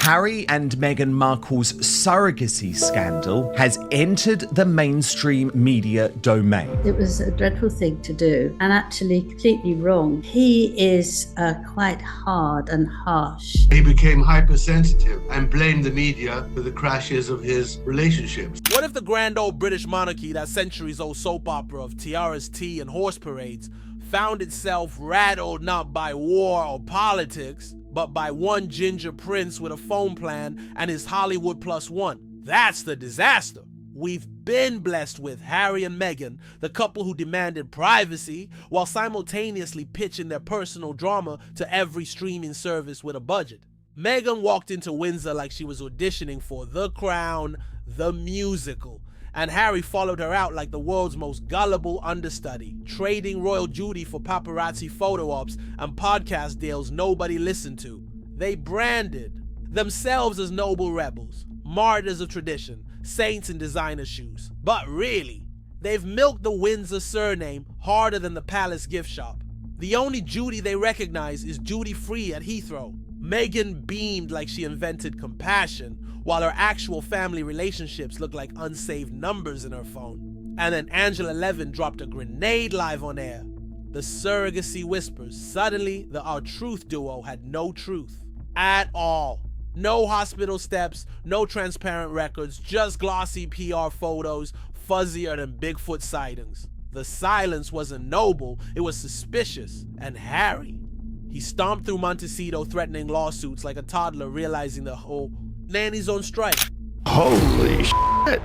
Harry and Meghan Markle's surrogacy scandal has entered the mainstream media domain. It was a dreadful thing to do and actually completely wrong. He is quite hard and harsh. He became hypersensitive and blamed the media for the crashes of his relationships. What if the grand old British monarchy, that centuries-old soap opera of tiaras, tea, and horse parades, found itself rattled not by war or politics, but by one ginger prince with a phone plan and his Hollywood +1. That's the disaster. We've been blessed with Harry and Meghan, the couple who demanded privacy while simultaneously pitching their personal drama to every streaming service with a budget. Meghan walked into Windsor like she was auditioning for The Crown, the musical, and Harry followed her out like the world's most gullible understudy, trading royal duty for paparazzi photo ops and podcast deals nobody listened to. They branded themselves as noble rebels, martyrs of tradition, saints in designer shoes. But really, they've milked the Windsor surname harder than the Palace gift shop. The only Judy they recognize is duty-free at Heathrow. Meghan beamed like she invented compassion, while her actual family relationships look like unsaved numbers in her phone. And then Angela Levin dropped a grenade live on air. The surrogacy whispers. Suddenly, the Our Truth duo had no truth at all. No hospital steps, no transparent records, just glossy PR photos, fuzzier than Bigfoot sightings. The silence wasn't noble, it was suspicious. And Harry, he stomped through Montecito threatening lawsuits like a toddler realizing the whole nanny's on strike. Holy shit.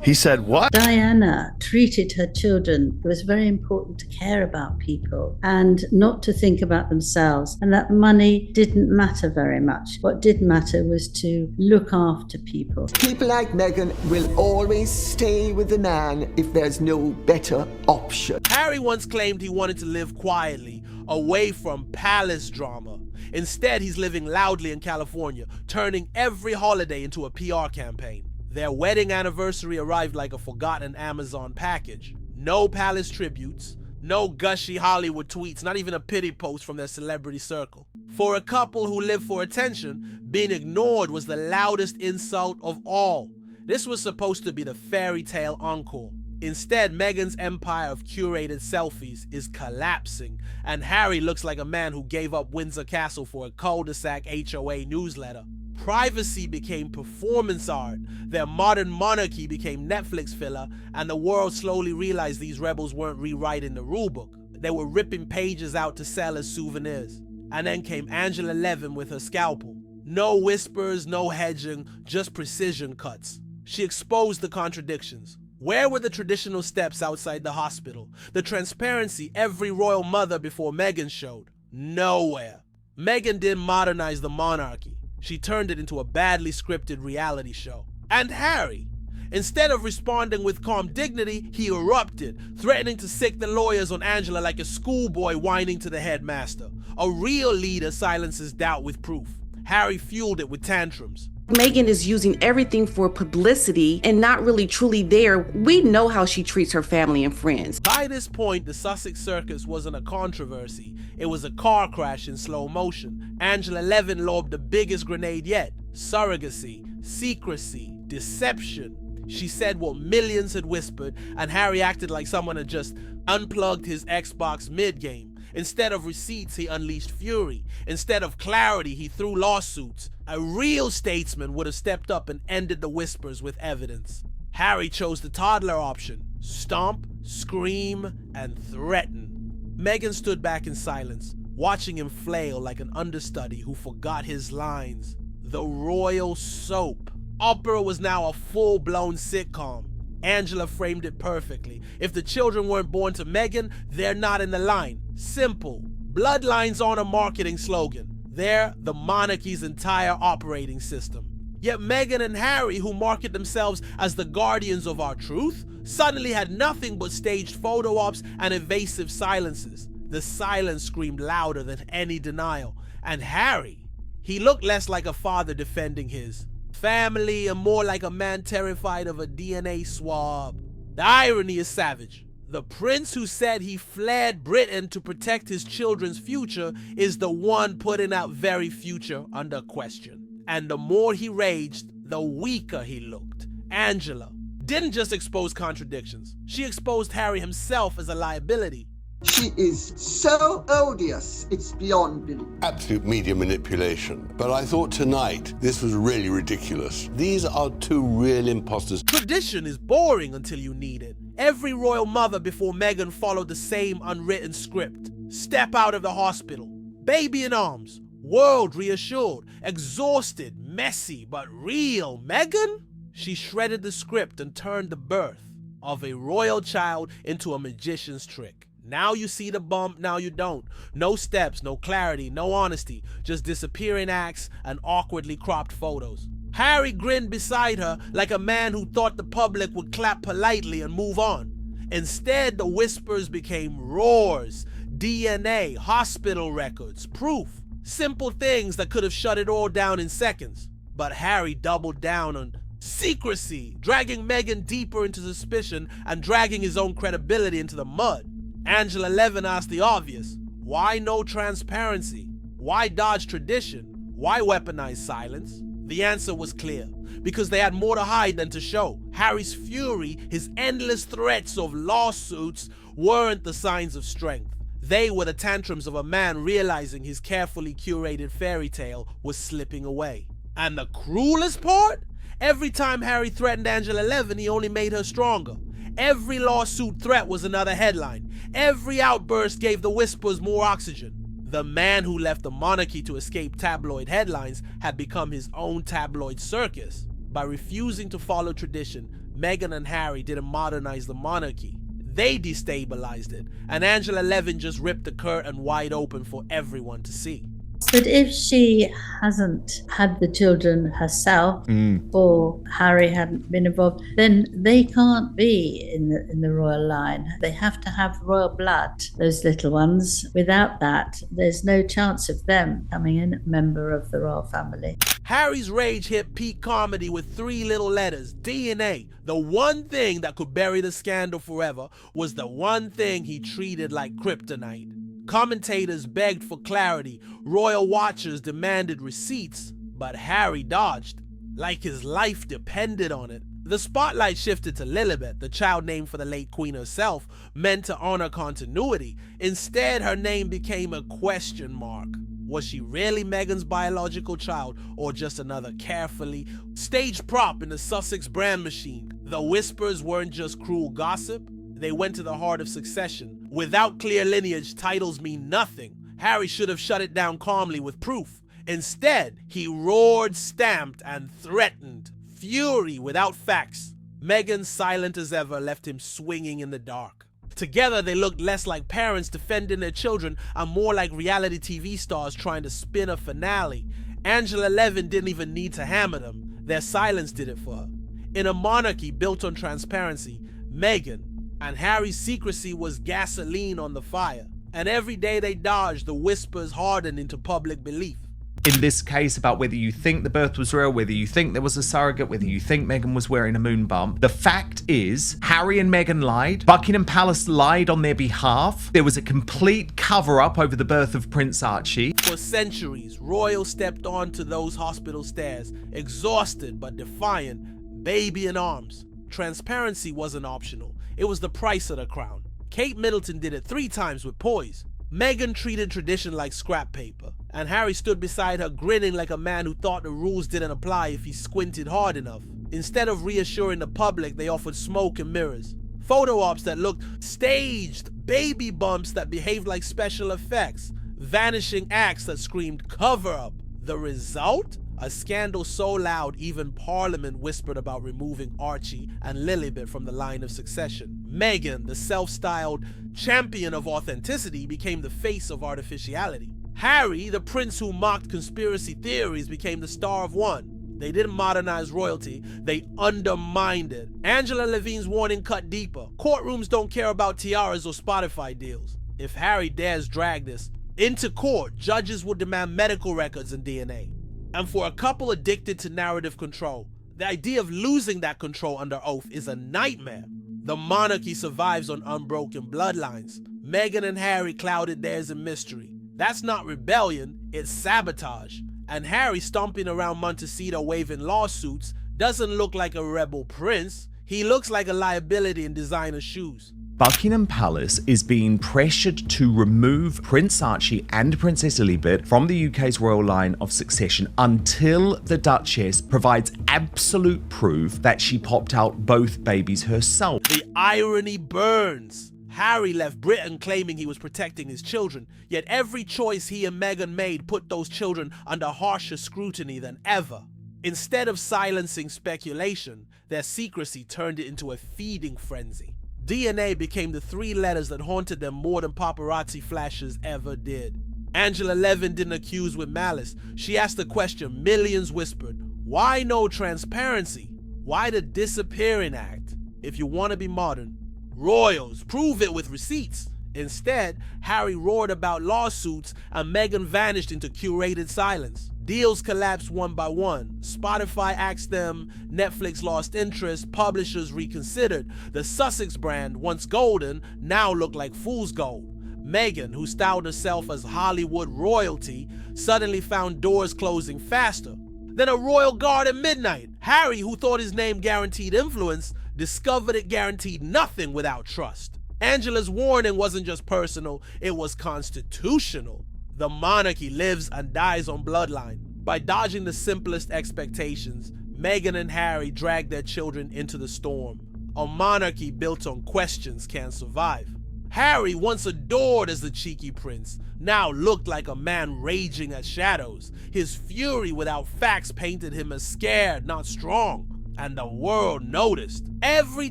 He said what? Diana treated her children. It was very important to care about people and not to think about themselves. And that money didn't matter very much. What did matter was to look after people. People like Meghan will always stay with the man if there's no better option. Harry once claimed he wanted to live quietly, away from palace drama. Instead, he's living loudly in California, turning every holiday into a PR campaign. Their wedding anniversary arrived like a forgotten Amazon package. No palace tributes, no gushy Hollywood tweets, not even a pity post from their celebrity circle. For a couple who live for attention, being ignored was the loudest insult of all. This was supposed to be the fairy tale encore. Instead, Meghan's empire of curated selfies is collapsing, and Harry looks like a man who gave up Windsor Castle for a cul-de-sac HOA newsletter. Privacy became performance art, their modern monarchy became Netflix filler, and the world slowly realized these rebels weren't rewriting the rulebook. They were ripping pages out to sell as souvenirs. And then came Angela Levin with her scalpel. No whispers, no hedging, just precision cuts. She exposed the contradictions. Where were the traditional steps outside the hospital? The transparency every royal mother before Meghan showed? Nowhere. Meghan didn't modernize the monarchy. She turned it into a badly scripted reality show. And Harry, instead of responding with calm dignity, he erupted, threatening to sick the lawyers on Angela like a schoolboy whining to the headmaster. A real leader silences doubt with proof. Harry fueled it with tantrums. Meghan is using everything for publicity and not really truly there. We know how she treats her family and friends. By this point, the Sussex Circus wasn't a controversy. It was a car crash in slow motion. Angela Levin lobbed the biggest grenade yet. Surrogacy, secrecy, deception. She said what millions had whispered, and Harry acted like someone had just unplugged his Xbox mid-game. Instead of receipts, he unleashed fury. Instead of clarity, he threw lawsuits. A real statesman would have stepped up and ended the whispers with evidence. Harry chose the toddler option. Stomp, scream, and threaten. Meghan stood back in silence, watching him flail like an understudy who forgot his lines. The royal soap. Opera was now a full-blown sitcom. Angela framed it perfectly. If the children weren't born to Meghan, they're not in the line. Simple. Bloodlines aren't a marketing slogan. They're the monarchy's entire operating system. Yet Meghan and Harry, who market themselves as the guardians of our truth, suddenly had nothing but staged photo ops and evasive silences. The silence screamed louder than any denial. And Harry, he looked less like a father defending his family and more like a man terrified of a DNA swab. The irony is savage. The prince who said he fled Britain to protect his children's future is the one putting that very future under question. And the more he raged, the weaker he looked. Angela didn't just expose contradictions. She exposed Harry himself as a liability. She is so odious, it's beyond belief. Absolute media manipulation. But I thought tonight this was really ridiculous. These are two real imposters. Tradition is boring until you need it. Every royal mother before Meghan followed the same unwritten script. Step out of the hospital, baby in arms, world reassured, exhausted, messy, but real. Meghan? She shredded the script and turned the birth of a royal child into a magician's trick. Now you see the bump, now you don't. No steps, no clarity, no honesty, just disappearing acts and awkwardly cropped photos. Harry grinned beside her like a man who thought the public would clap politely and move on. Instead, the whispers became roars, DNA, hospital records, proof. Simple things that could have shut it all down in seconds. But Harry doubled down on secrecy, dragging Meghan deeper into suspicion and dragging his own credibility into the mud. Angela Levin asked the obvious. Why no transparency? Why dodge tradition? Why weaponize silence? The answer was clear. Because they had more to hide than to show. Harry's fury, his endless threats of lawsuits, weren't the signs of strength. They were the tantrums of a man realizing his carefully curated fairy tale was slipping away. And the cruelest part? Every time Harry threatened Angela Levin, he only made her stronger. Every lawsuit threat was another headline. Every outburst gave the whispers more oxygen. The man who left the monarchy to escape tabloid headlines had become his own tabloid circus. By refusing to follow tradition, Meghan and Harry didn't modernize the monarchy. They destabilized it, and Angela Levin just ripped the curtain wide open for everyone to see. But if she hasn't had the children herself, or Harry hadn't been involved, then they can't be in the royal line. They have to have royal blood, those little ones. Without that, there's no chance of them becoming a member of the royal family. Harry's rage hit peak comedy with 3 little letters, DNA. The one thing that could bury the scandal forever was the one thing he treated like kryptonite. Commentators begged for clarity, royal watchers demanded receipts, but Harry dodged, like his life depended on it. The spotlight shifted to Lilibet, the child named for the late queen herself, meant to honor continuity. Instead, her name became a question mark. Was she really Meghan's biological child, or just another carefully staged prop in the Sussex brand machine? The whispers weren't just cruel gossip. They went to the heart of succession. Without clear lineage, titles mean nothing. Harry should have shut it down calmly with proof. Instead, he roared, stamped, and threatened. Fury without facts. Meghan, silent as ever, left him swinging in the dark. Together, they looked less like parents defending their children and more like reality TV stars trying to spin a finale. Angela Levin didn't even need to hammer them. Their silence did it for her. In a monarchy built on transparency, Meghan and Harry's secrecy was gasoline on the fire. And every day they dodged, the whispers hardened into public belief. In this case, about whether you think the birth was real, whether you think there was a surrogate, whether you think Meghan was wearing a moon bump, the fact is, Harry and Meghan lied. Buckingham Palace lied on their behalf. There was a complete cover-up over the birth of Prince Archie. For centuries, royals stepped onto those hospital stairs, exhausted but defiant, baby in arms. Transparency wasn't optional. It was the price of the crown. Kate Middleton did it 3 times with poise. Meghan treated tradition like scrap paper, and Harry stood beside her grinning like a man who thought the rules didn't apply if he squinted hard enough. Instead of reassuring the public, they offered smoke and mirrors. Photo ops that looked staged, baby bumps that behaved like special effects, vanishing acts that screamed cover up. The result? A scandal so loud even Parliament whispered about removing Archie and Lilibet from the line of succession. Meghan, the self-styled champion of authenticity, became the face of artificiality. Harry, the prince who mocked conspiracy theories, became the star of one. They didn't modernize royalty, they undermined it. Angela Levin's warning cut deeper. Courtrooms don't care about tiaras or Spotify deals. If Harry dares drag this into court, judges will demand medical records and DNA. And for a couple addicted to narrative control, the idea of losing that control under oath is a nightmare. The monarchy survives on unbroken bloodlines. Meghan and Harry clouded theirs in mystery. That's not rebellion, it's sabotage. And Harry stomping around Montecito waving lawsuits doesn't look like a rebel prince. He looks like a liability in designer shoes. Buckingham Palace is being pressured to remove Prince Archie and Princess Elizabeth from the UK's royal line of succession until the Duchess provides absolute proof that she popped out both babies herself. The irony burns. Harry left Britain claiming he was protecting his children, yet every choice he and Meghan made put those children under harsher scrutiny than ever. Instead of silencing speculation, their secrecy turned it into a feeding frenzy. DNA became the 3 letters that haunted them more than paparazzi flashes ever did. Angela Levin didn't accuse with malice. She asked the question millions whispered. Why no transparency? Why the disappearing act? If you want to be modern, royals, prove it with receipts. Instead, Harry roared about lawsuits and Meghan vanished into curated silence. Deals collapsed one by one. Spotify axed them, Netflix lost interest, publishers reconsidered. The Sussex brand, once golden, now looked like fool's gold. Meghan, who styled herself as Hollywood royalty, suddenly found doors closing faster than a royal guard at midnight. Harry, who thought his name guaranteed influence, discovered it guaranteed nothing without trust. Angela's warning wasn't just personal, it was constitutional. The monarchy lives and dies on bloodline. By dodging the simplest expectations, Meghan and Harry dragged their children into the storm. A monarchy built on questions can't survive. Harry, once adored as the cheeky prince, now looked like a man raging at shadows. His fury without facts painted him as scared, not strong. And the world noticed. Every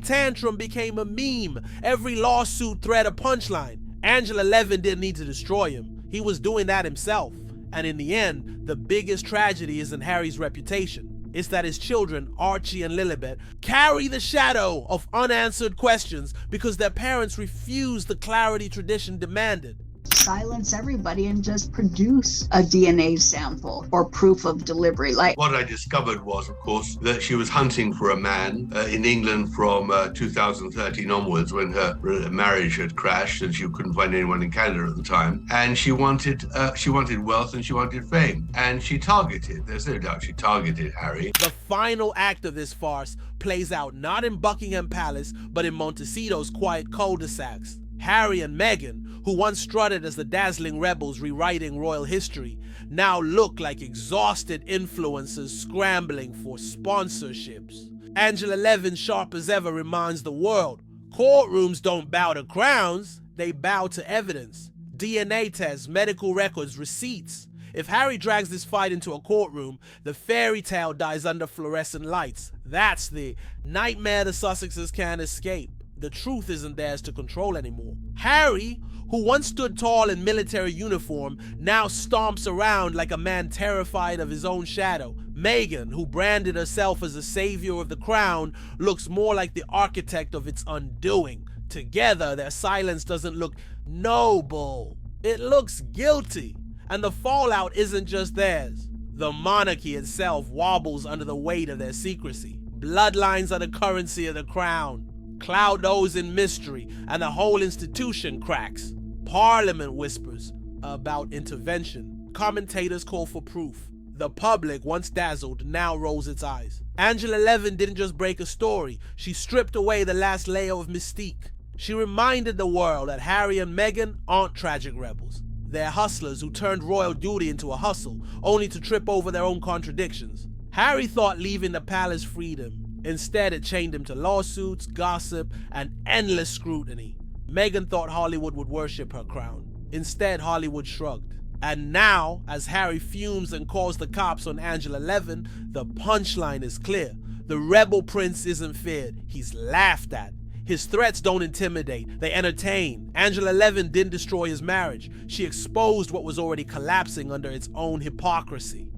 tantrum became a meme. Every lawsuit thread a punchline. Angela Levin didn't need to destroy him. He was doing that himself. And in the end, the biggest tragedy isn't Harry's reputation. It's that his children, Archie and Lilibet, carry the shadow of unanswered questions because their parents refused the clarity tradition demanded. Silence everybody and just produce a DNA sample or proof of delivery. Like what I discovered was, of course, that she was hunting for a man in England from 2013 onwards, when her marriage had crashed and she couldn't find anyone in Canada at the time. And she wanted wealth and she wanted fame. And she targeted, there's no doubt, she targeted Harry. The final act of this farce plays out not in Buckingham Palace, but in Montecito's quiet cul-de-sacs. Harry and Meghan, who once strutted as the dazzling rebels rewriting royal history, now look like exhausted influencers scrambling for sponsorships. Angela Levin, sharp as ever, reminds the world, courtrooms don't bow to crowns, they bow to evidence. DNA tests, medical records, receipts. If Harry drags this fight into a courtroom, the fairy tale dies under fluorescent lights. That's the nightmare the Sussexes can't escape. The truth isn't theirs to control anymore. Harry, who once stood tall in military uniform, now stomps around like a man terrified of his own shadow. Meghan, who branded herself as a savior of the crown, looks more like the architect of its undoing. Together, their silence doesn't look noble. It looks guilty. And the fallout isn't just theirs. The monarchy itself wobbles under the weight of their secrecy. Bloodlines are the currency of the crown. Cloud those in mystery, and the whole institution cracks. Parliament whispers about intervention. Commentators call for proof. The public, once dazzled, now rolls its eyes. Angela Levin didn't just break a story, she stripped away the last layer of mystique. She reminded the world that Harry and Meghan aren't tragic rebels. They're hustlers who turned royal duty into a hustle, only to trip over their own contradictions. Harry thought leaving the palace freed him. Instead, it chained him to lawsuits, gossip, and endless scrutiny. Meghan thought Hollywood would worship her crown. Instead, Hollywood shrugged. And now, as Harry fumes and calls the cops on Angela Levin, the punchline is clear. The rebel prince isn't feared, he's laughed at. His threats don't intimidate, they entertain. Angela Levin didn't destroy his marriage. She exposed what was already collapsing under its own hypocrisy.